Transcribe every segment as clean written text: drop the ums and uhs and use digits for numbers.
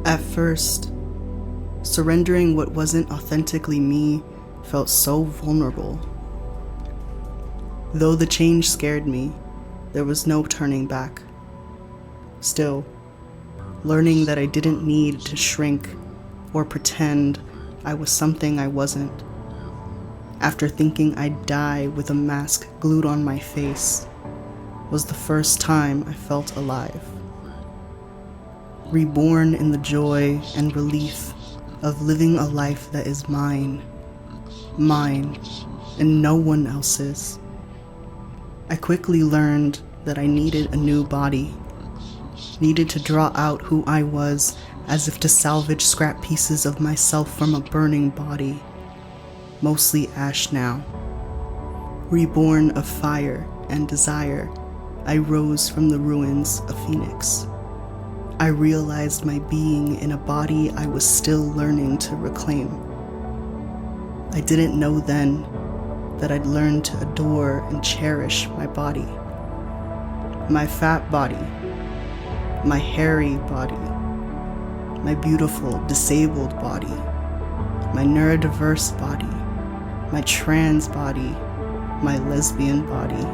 At first, surrendering what wasn't authentically me felt so vulnerable. Though the change scared me, there was no turning back. Still, learning that I didn't need to shrink or pretend I was something I wasn't. After thinking I'd die with a mask glued on my face, was the first time I felt alive. Reborn in the joy and relief of living a life that is mine, and no one else's. I quickly learned that I needed a new body, needed to draw out who I was as if to salvage scrap pieces of myself from a burning body, mostly ash now. Reborn of fire and desire, I rose from the ruins a phoenix. I realized my being in a body I was still learning to reclaim. I didn't know then that I'd learned to adore and cherish my body. My fat body, my hairy body, my beautiful disabled body, my neurodiverse body, my trans body, my lesbian body,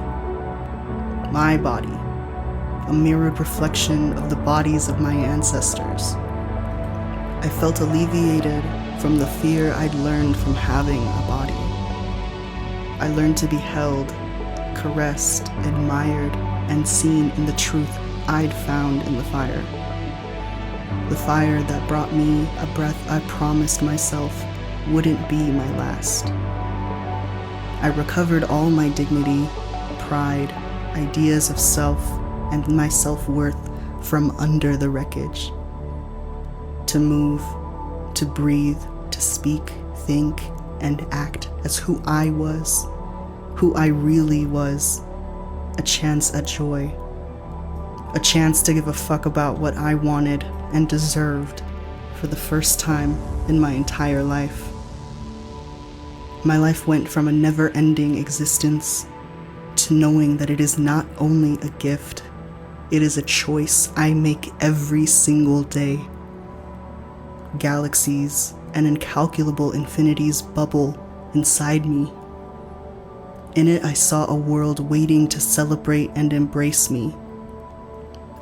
my body, a mirrored reflection of the bodies of my ancestors. I felt alleviated from the fear I'd learned from having a body. I learned to be held, caressed, admired, and seen in the truth I'd found in the fire. The fire that brought me a breath I promised myself wouldn't be my last. I recovered all my dignity, pride, ideas of self, and my self-worth from under the wreckage. To move, to breathe, to speak, think, and act as who I was, who I really was. A chance at joy. A chance to give a fuck about what I wanted and deserved for the first time in my entire life. My life went from a never-ending existence to knowing that it is not only a gift, it is a choice I make every single day. Galaxies and incalculable infinities bubble inside me. In it, I saw a world waiting to celebrate and embrace me.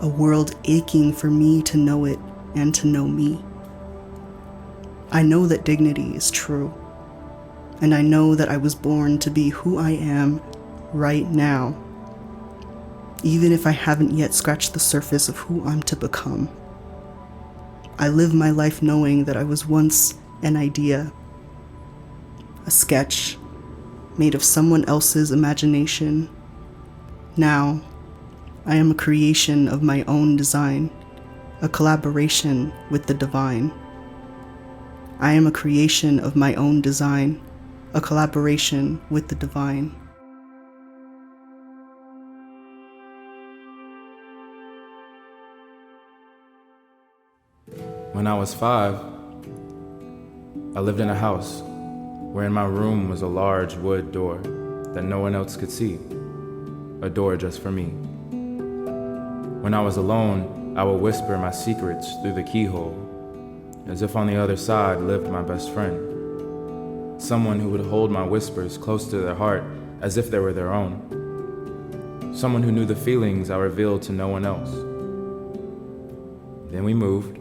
A world aching for me to know it and to know me. I know that dignity is true, and I know that I was born to be who I am right now, even if I haven't yet scratched the surface of who I'm to become. I live my life knowing that I was once an idea, a sketch made of someone else's imagination. Now, I am a creation of my own design, a collaboration with the divine. I am a creation of my own design, a collaboration with the divine. When I was 5, I lived in a house where in my room was a large wood door that no one else could see, a door just for me. When I was alone, I would whisper my secrets through the keyhole, as if on the other side lived my best friend, someone who would hold my whispers close to their heart as if they were their own, someone who knew the feelings I revealed to no one else. Then we moved,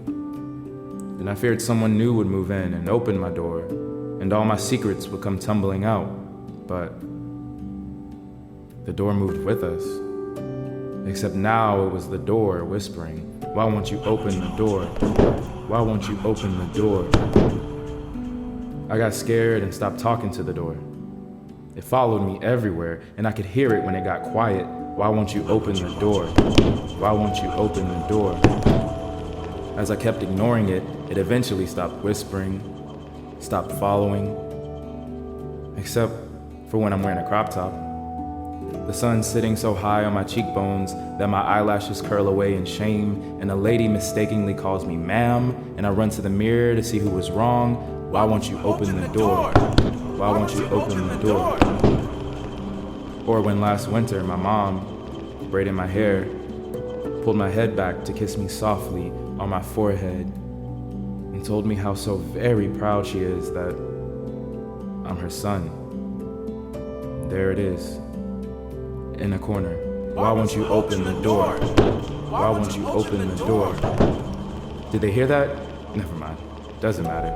and I feared someone new would move in and open my door, and all my secrets would come tumbling out, but the door moved with us. Except now it was the door whispering, "Why won't you open the door? Why won't you open the door?" I got scared and stopped talking to the door. It followed me everywhere, and I could hear it when it got quiet. "Why won't you open the door? Why won't you open the door?" As I kept ignoring it, it eventually stopped whispering, stopped following, except for when I'm wearing a crop top. The sun sitting so high on my cheekbones that my eyelashes curl away in shame, and a lady mistakenly calls me ma'am, and I run to the mirror to see who was wrong. "Why won't you open the door? Why won't you open the door?" Or when last winter my mom, braiding my hair, pulled my head back to kiss me softly on my forehead and told me how so very proud she is that I'm her son. There it is, in a corner. Why won't you open the door? Why won't you open the door? Did they hear that? Never mind. Doesn't matter.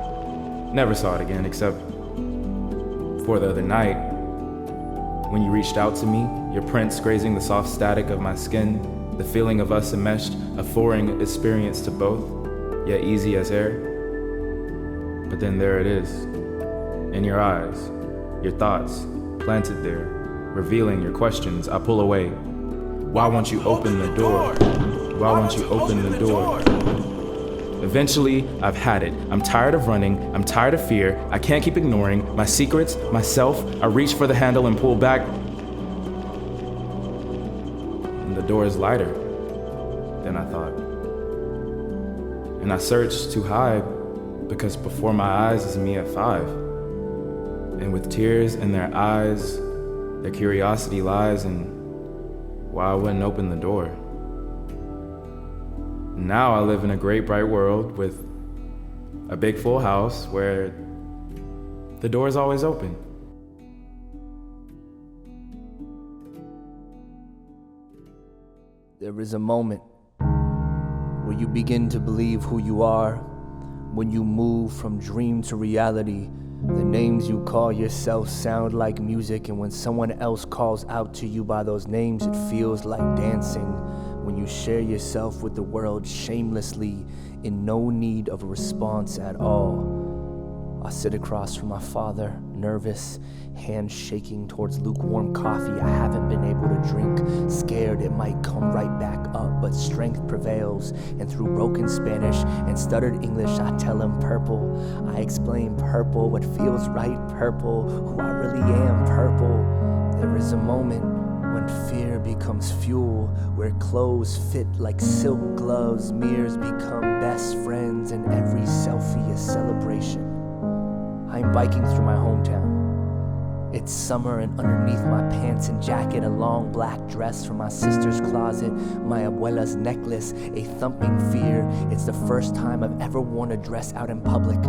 Never saw it again, except for the other night, when you reached out to me, your prints grazing the soft static of my skin, the feeling of us enmeshed, a foreign experience to both, yet easy as air. But then there it is, in your eyes, your thoughts, planted there, revealing your questions. I pull away. Why won't you open the door? Why won't you open the door? Eventually, I've had it. I'm tired of running. I'm tired of fear. I can't keep ignoring my secrets, myself. I reach for the handle and pull back. And the door is lighter than I thought. And I search to hide because before my eyes is me at 5. And with tears in their eyes, their curiosity lies in why I wouldn't open the door. Now I live in a great bright world with a big full house where the door is always open. There is a moment where you begin to believe who you are, when you move from dream to reality. The names you call yourself sound like music, and when someone else calls out to you by those names, it feels like dancing. When you share yourself with the world shamelessly, in no need of a response at all. I sit across from my father, nervous, hands shaking towards lukewarm coffee I haven't been able to drink, scared it might come right back up, but strength prevails, and through broken Spanish and stuttered English I tell him purple. I explain purple, what feels right, purple, who I really am, purple. There is a moment when fear becomes fuel, where clothes fit like silk gloves, mirrors become best friends, and every selfie a celebration. I'm biking through my hometown. It's summer, and underneath my pants and jacket, a long black dress from my sister's closet, my abuela's necklace, a thumping fear. It's the first time I've ever worn a dress out in public.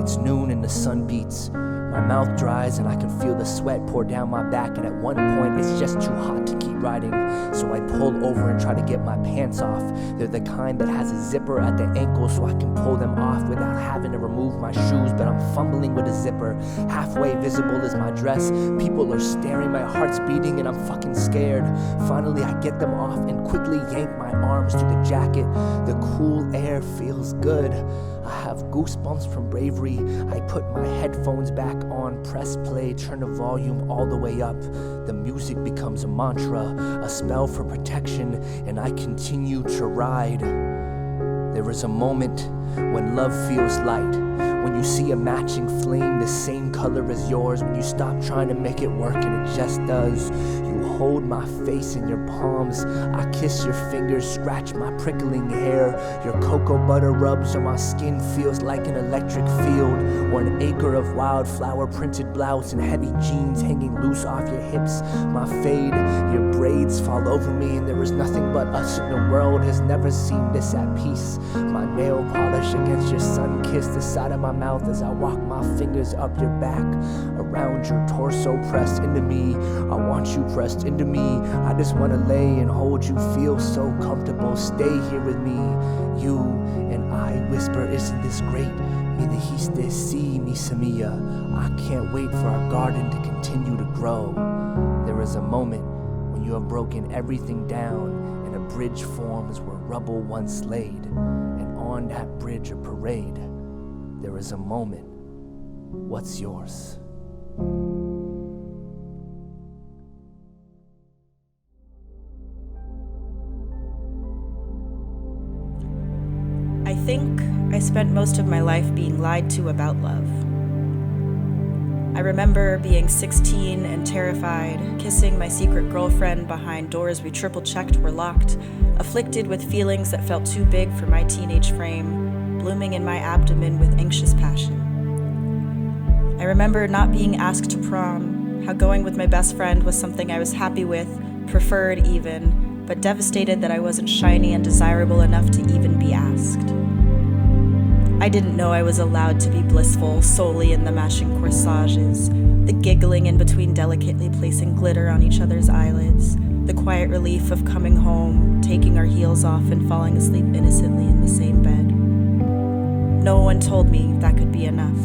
It's noon and the sun beats. My mouth dries and I can feel the sweat pour down my back, and at one point it's just too hot to keep riding. So I pull over and try to get my pants off. They're the kind that has a zipper at the ankle so I can pull them off without having to remove my shoes, but I'm fumbling with a zipper. Halfway visible is my dress. People are staring, my heart's beating, and I'm fucking scared. Finally I get them off and quickly yank my arms to the jacket. The cool air feels good. I have goosebumps from bravery. I put my headphones back on, press play, turn the volume all the way up. The music becomes a mantra, a spell for protection, and I continue to ride. There is a moment when love feels light, when you see a matching flame the same color as yours, when you stop trying to make it work and it just does. You hold my face in your palms, I kiss your fingers, scratch my prickling hair. Your cocoa butter rubs on my skin feels like an electric field, or an acre of wildflower printed blouse and heavy jeans hanging loose off your hips. My fade, your braids fall over me, and there is nothing but us, and the world has never seemed this at peace. My nail polish against your sun-kissed the side of my mouth as I walk my fingers up your back, around your torso pressed into me. I want you pressed into me. I just want to lay and hold you, feel so comfortable. Stay here with me. You and I whisper, isn't this great? Me dijiste sí, mi semilla. I can't wait for our garden to continue to grow. There is a moment when you have broken everything down, and a bridge forms where rubble once laid, and on that bridge a parade. There is a moment. What's yours? I think I spent most of my life being lied to about love. I remember being 16 and terrified, kissing my secret girlfriend behind doors we triple-checked were locked, afflicted with feelings that felt too big for my teenage frame, blooming in my abdomen with anxious passion. I remember not being asked to prom, how going with my best friend was something I was happy with, preferred even, but devastated that I wasn't shiny and desirable enough to even be asked. I didn't know I was allowed to be blissful solely in the matching corsages, the giggling in between delicately placing glitter on each other's eyelids, the quiet relief of coming home, taking our heels off and falling asleep innocently in the same bed. No one told me that could be enough.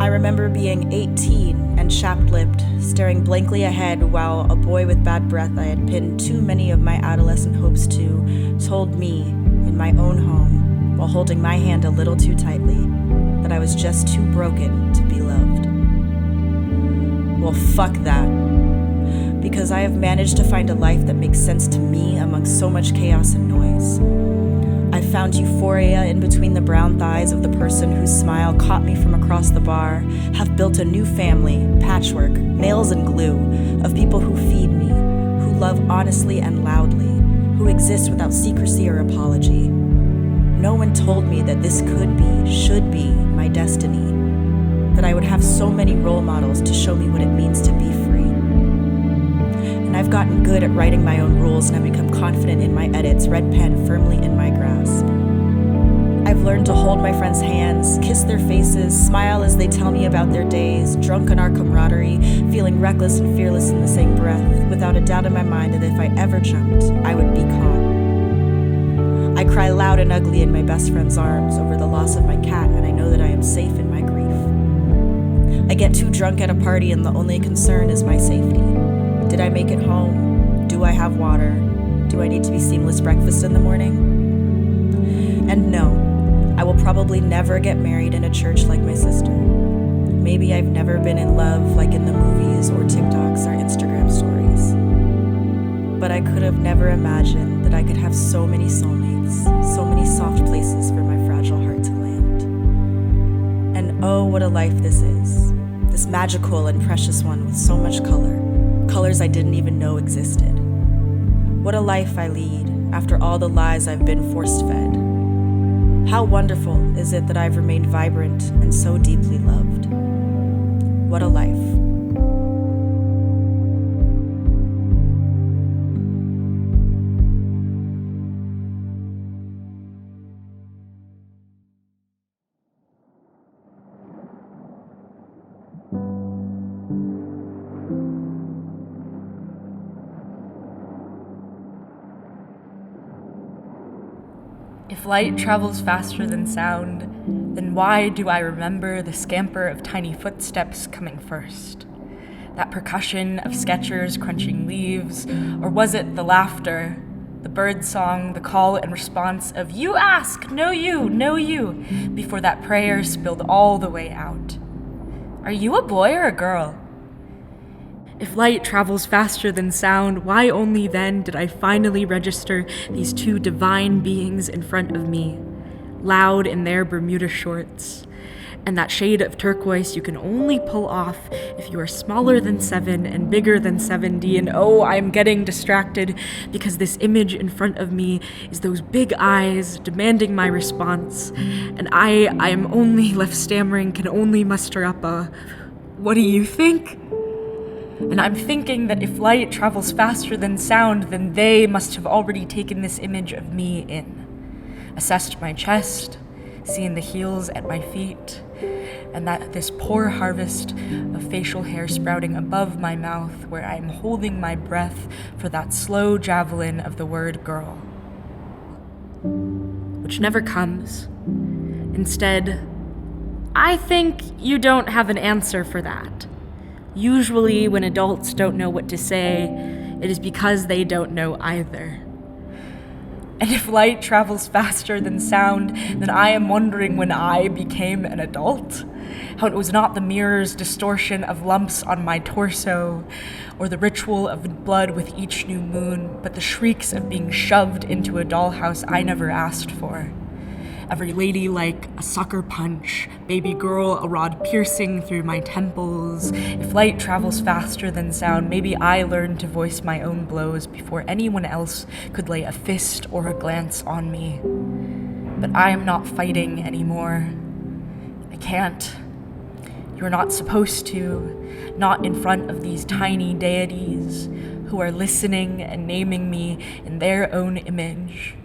I remember being 18 and chapped-lipped, staring blankly ahead while a boy with bad breath I had pinned too many of my adolescent hopes to told me, in my own home, while holding my hand a little too tightly, that I was just too broken to be loved. Well, fuck that. Because I have managed to find a life that makes sense to me amongst so much chaos and noise. I found euphoria in between the brown thighs of the person whose smile caught me from across the bar, have built a new family, patchwork, nails and glue, of people who feed me, who love honestly and loudly, who exist without secrecy or apology. No one told me that this could be, should be, my destiny, that I would have so many role models to show me what it means to be free. And I've gotten good at writing my own rules and I've become confident in my edits, red pen firmly in my grasp. I've learned to hold my friends' hands, kiss their faces, smile as they tell me about their days, drunk on our camaraderie, feeling reckless and fearless in the same breath, without a doubt in my mind that if I ever jumped, I would be caught. I cry loud and ugly in my best friend's arms over the loss of my cat, and I know that I am safe in my grief. I get too drunk at a party and the only concern is my safety. Did I make it home? Do I have water? Do I need to be seamless breakfast in the morning? And no, I will probably never get married in a church like my sister. Maybe I've never been in love like in the movies or TikToks or Instagram stories. But I could have never imagined that I could have so many soulmates, so many soft places for my fragile heart to land. And oh, what a life this is. This magical and precious one with so much color. Colors I didn't even know existed. What a life I lead after all the lies I've been force-fed. How wonderful is it that I've remained vibrant and so deeply loved. What a life. If light travels faster than sound, then why do I remember the scamper of tiny footsteps coming first? That percussion of sketchers crunching leaves, or was it the laughter, the bird song, the call and response of "you ask, no you," before that prayer spilled all the way out? Are you a boy or a girl? If light travels faster than sound, why only then did I finally register these two divine beings in front of me, loud in their Bermuda shorts, and that shade of turquoise you can only pull off if you are smaller than 7 and bigger than 7D, and oh, I'm getting distracted because this image in front of me is those big eyes demanding my response, and I am only left stammering, can only muster up a, "What do you think?" And I'm thinking that if light travels faster than sound, then they must have already taken this image of me in, assessed my chest, seen the heels at my feet, and that this poor harvest of facial hair sprouting above my mouth where I am holding my breath for that slow javelin of the word girl, which never comes. Instead, I think you don't have an answer for that. Usually, when adults don't know what to say, it is because they don't know either. And if light travels faster than sound, then I am wondering when I became an adult. How it was not the mirror's distortion of lumps on my torso, or the ritual of blood with each new moon, but the shrieks of being shoved into a dollhouse I never asked for. Every lady like a sucker punch, baby girl a rod piercing through my temples. If light travels faster than sound, maybe I learned to voice my own blows before anyone else could lay a fist or a glance on me. But I am not fighting anymore. I can't. You're not supposed to, not in front of these tiny deities who are listening and naming me in their own image.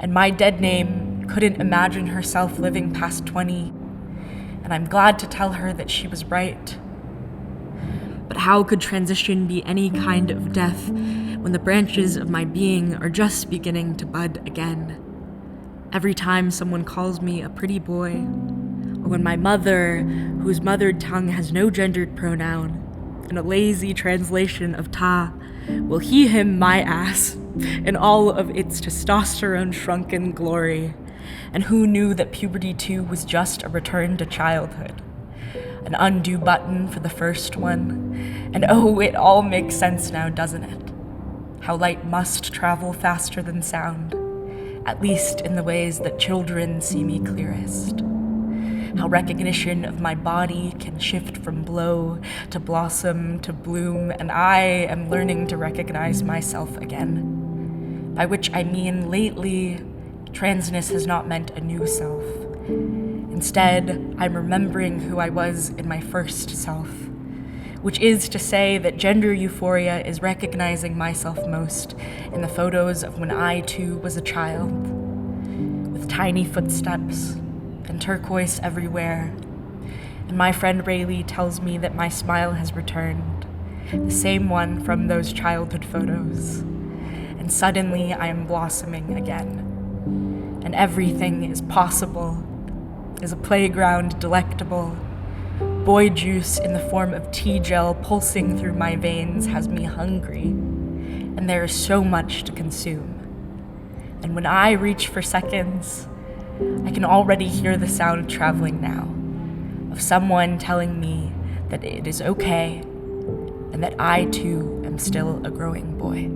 And my dead name couldn't imagine herself living past 20, and I'm glad to tell her that she was right. But how could transition be any kind of death when the branches of my being are just beginning to bud again? Every time someone calls me a pretty boy, or when my mother, whose mothered tongue has no gendered pronoun, in a lazy translation of ta, will he him my ass in all of its testosterone shrunken glory, and who knew that puberty too was just a return to childhood? An undo button for the first one, and oh, it all makes sense now, doesn't it? How light must travel faster than sound, at least in the ways that children see me clearest. How recognition of my body can shift from blow to blossom to bloom, and I am learning to recognize myself again. By which I mean lately, transness has not meant a new self. Instead, I'm remembering who I was in my first self, which is to say that gender euphoria is recognizing myself most in the photos of when I too was a child, with tiny footsteps and turquoise everywhere. And my friend Rayleigh tells me that my smile has returned, the same one from those childhood photos. And suddenly I am blossoming again, and everything is possible, is a playground delectable. Boy juice in the form of tea gel pulsing through my veins has me hungry, and there is so much to consume. And when I reach for seconds, I can already hear the sound traveling now, of someone telling me that it is okay, and that I too am still a growing boy.